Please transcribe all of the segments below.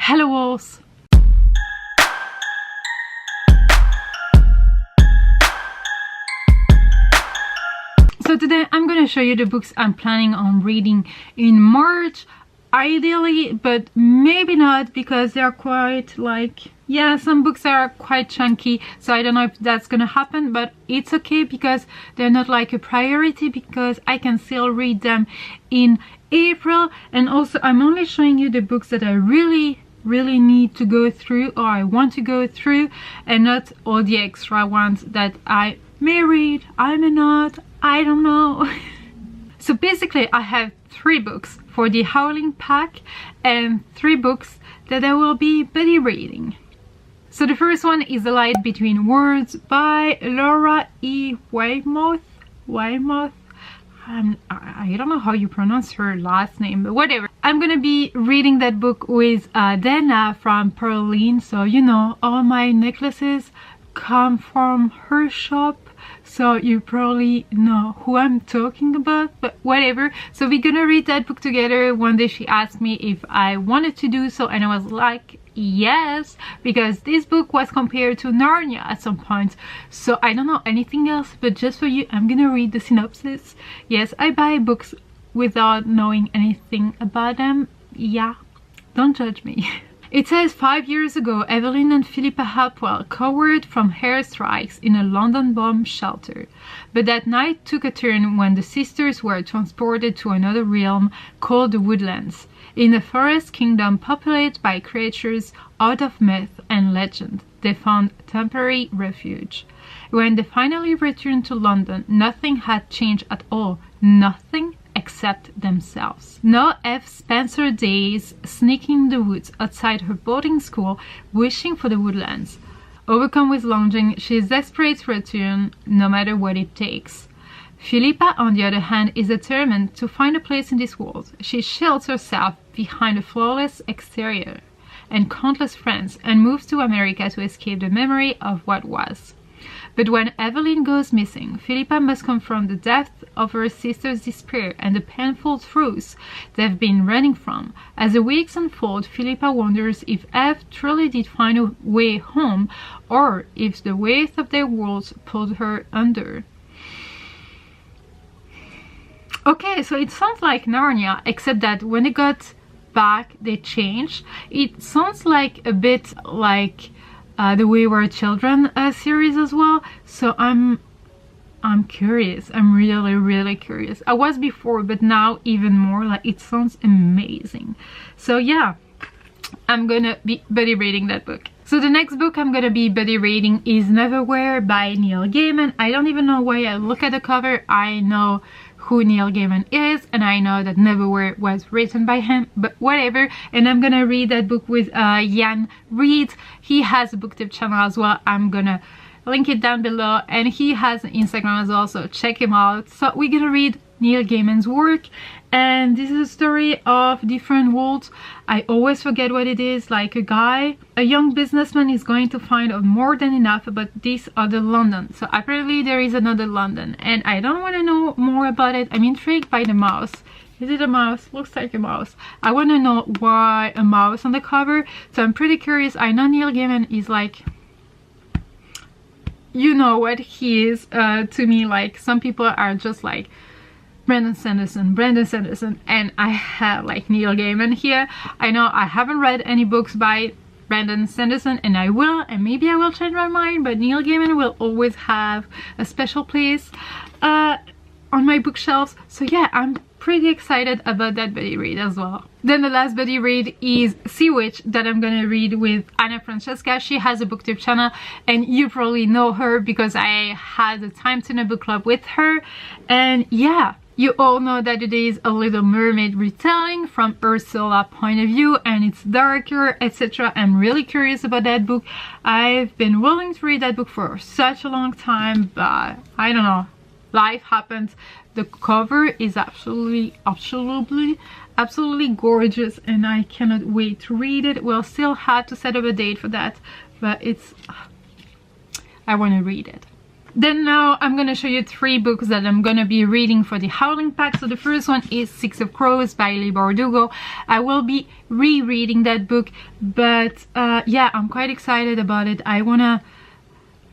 Hello Walls! So today I'm going to show you the books I'm planning on reading in March, ideally, but maybe not, because they're quite like, yeah, some books are quite chunky, so I don't know if that's gonna happen, but it's okay because they're not like a priority, because I can still read them in April. And also I'm only showing you the books that I really need to go through, or I want to go through, and not all the extra ones that I may read, I may not, I don't know. So basically I have 3 books for the Howling pack and 3 books that I will be buddy reading. So the first one is The Light Between Words by Laura E. Weymouth. I don't know how you pronounce her last name, but whatever. I'm gonna be reading that book with Dena from Paroline. So you know, all my necklaces come from her shop, so you probably know who I'm talking about, but whatever. So we're gonna read that book together. One day she asked me if I wanted to do so, and I was like, yes, because this book was compared to Narnia at some point. So I don't know anything else, but just for you, I'm gonna read the synopsis. Yes, I buy books without knowing anything about them. Yeah, don't judge me. It says 5 years ago, Evelyn and Philippa Hopwell cowered from air strikes in a London bomb shelter. But that night took a turn when the sisters were transported to another realm called the Woodlands, in a forest kingdom populated by creatures out of myth and legend. They found temporary refuge. When they finally returned to London, nothing had changed at all. Nothing except themselves. Now F. Spencer days sneaking in the woods outside her boarding school, wishing for the Woodlands. Overcome with longing, she is desperate to return, no matter what it takes. Philippa, on the other hand, is determined to find a place in this world. She shields herself behind a flawless exterior and countless friends, and moves to America to escape the memory of what was. But when Evelyn goes missing, Philippa must confront the depth of her sister's despair and the painful truths they've been running from. As the weeks unfold, Philippa wonders if Eve truly did find a way home, or if the weight of their worlds pulled her under. Okay, so it sounds like Narnia, except that when they got back, they changed. It sounds like a bit like the We Were Children series as well. So I'm curious. I'm really curious. I was before, but now even more. Like, it sounds amazing. So yeah, I'm gonna be buddy reading that book. So the next book I'm gonna be buddy reading is Neverwhere by Neil Gaiman. I don't even know why I look at the cover. I know who Neil Gaiman is, and I know that Neverwhere was written by him, but whatever. And I'm gonna read that book with Jan Reed. He has a BookTip channel as well. I'm gonna link it down below, and he has an Instagram as well, so check him out. So we're gonna read Neil Gaiman's work, and this is a story of different worlds. I always forget what it is. Like a young businessman is going to find out more than enough about this other London. So apparently there is another London, and I don't want to know more about it. I'm intrigued by the mouse. Is it a mouse? Looks like a mouse. I want to know why a mouse on the cover, so I'm pretty curious. I know Neil Gaiman is like, you know what he is to me. Like, some people are just like Brandon Sanderson, and I have like Neil Gaiman here. I know I haven't read any books by Brandon Sanderson, and I will, and maybe I will change my mind, but Neil Gaiman will always have a special place on my bookshelves. So yeah, I'm pretty excited about that buddy read as well. Then the last buddy read is Sea Witch, that I'm gonna read with Anna Francesca. She has a BookTip channel, and you probably know her because I had a Time Turner book club with her. And yeah, you all know that it is a Little Mermaid retelling from Ursula's point of view, and it's darker, etc. I'm really curious about that book. I've been willing to read that book for such a long time, but I don't know, life happens. The cover is absolutely gorgeous, and I cannot wait to read it. We'll still have to set up a date for that, but it's, I want to read it. Then now I'm gonna show you 3 books that I'm gonna be reading for the Howling pack. So the first one is Six of Crows by Leigh Bardugo. I will be rereading that book, but yeah, I'm quite excited about it. I wanna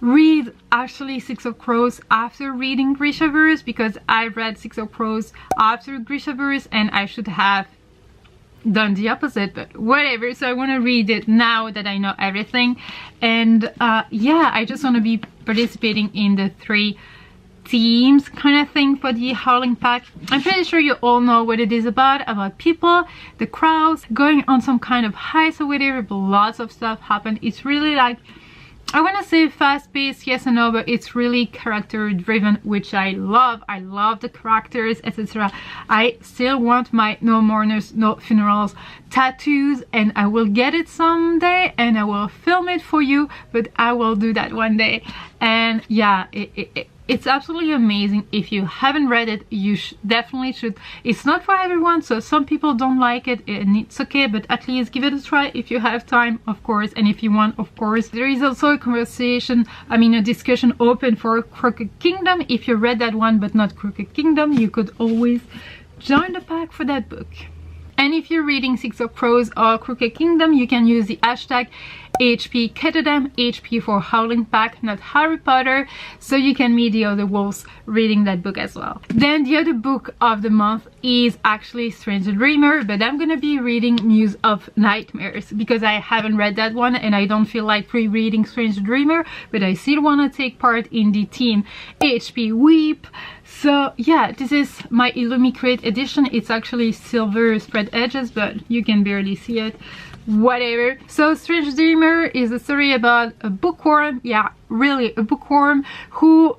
read actually Six of Crows after reading Grishaverse, because I read Six of Crows after Grishaverse and I should have done the opposite, but whatever. So I want to read it now that I know everything. And yeah, I just want to be participating in the 3 themes kind of thing for the Howling pack. I'm pretty sure you all know what it is about people, the crows, going on some kind of heist or whatever, but lots of stuff happened. It's really like, I want to say fast-paced, yes and no, but it's really character-driven, which I love. I love the characters, etc. I still want my no mourners, no funerals tattoos, and I will get it someday, and I will film it for you, but I will do that one day. And yeah, it's absolutely amazing. If you haven't read it, you definitely should. It's not for everyone, so some people don't like it, and it's okay, but at least give it a try if you have time, of course, and if you want, of course. There is also a conversation, I mean a discussion open for Crooked Kingdom. If you read that one but not Crooked Kingdom, you could always join the pack for that book. And if you're reading Six of Crows or Crooked Kingdom, you can use the hashtag HP Ketadam, HP for Howling pack, not Harry Potter, so you can meet the other wolves reading that book as well. Then the other book of the month is actually Strange Dreamer, but I'm gonna be reading Muse of Nightmares because I haven't read that one and I don't feel like pre-reading Strange Dreamer, but I still want to take part in the team HP Weep. So yeah, this is my Illumicrate edition. It's actually silver spread edges, but you can barely see it. Whatever. So Strange Dreamer is a story about a bookworm, yeah, really a bookworm, who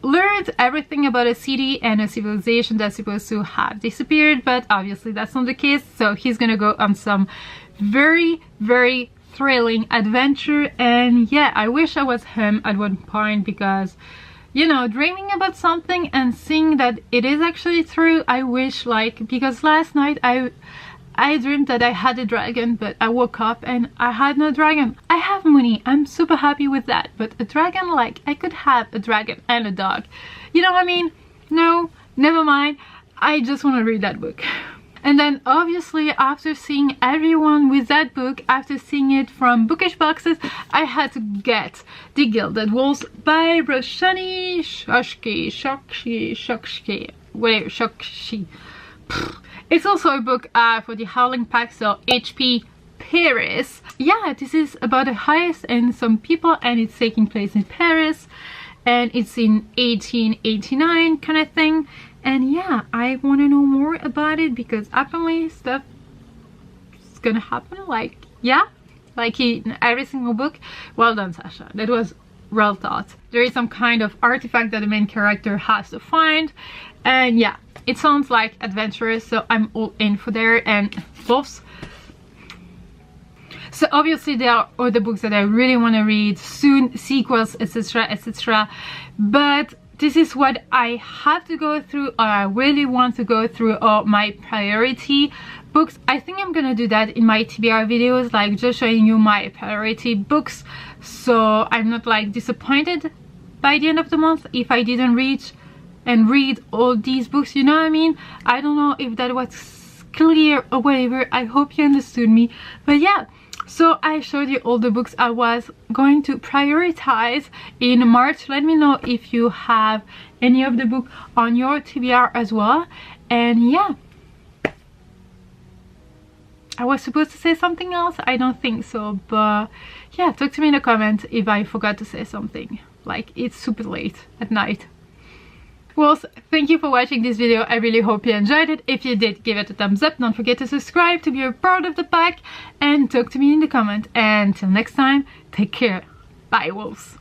learned everything about a city and a civilization that's supposed to have disappeared, but obviously that's not the case. So he's gonna go on some very, very thrilling adventure, and yeah, I wish I was him at one point, because you know, dreaming about something and seeing that it is actually true. I wish, like, because last night I dreamed that I had a dragon, but I woke up and I had no dragon. I have money, I'm super happy with that, but a dragon, like, I could have a dragon and a dog. You know what I mean? No, never mind. I just want to read that book. And then obviously after seeing everyone with that book, after seeing it from Bookish Boxes, I had to get The Gilded Wolves by Roshani Shokshi, whatever, Shokshi. It's also a book for the Howling pack, so HP Paris. Yeah, this is about a heist and some people, and it's taking place in Paris, and it's in 1889 kind of thing. And yeah, I want to know more about it because apparently stuff is gonna happen, like, yeah, like in every single book. Well done, Sasha, that was well thought. There is some kind of artifact that the main character has to find, and yeah, it sounds like adventurous, so I'm all in for there. And wolves. So obviously there are other books that I really want to read soon, sequels, etc, etc, but this is what I have to go through, or I really want to go through, or my priority books. I think I'm gonna do that in my TBR videos, like just showing you my priority books, so I'm not like disappointed by the end of the month if I didn't reach and read all these books, you know what I mean? I don't know if that was clear or whatever. I hope you understood me, but yeah. So I showed you all the books I was going to prioritize in March. Let me know if you have any of the book on your TBR as well. And yeah, I was supposed to say something else? I don't think so, but yeah, talk to me in the comments if I forgot to say something. Like, it's super late at night. Well, thank you for watching this video. I really hope you enjoyed it. If you did, give it a thumbs up. Don't forget to subscribe to be a part of the pack, and talk to me in the comment. And till next time, take care. Bye, wolves.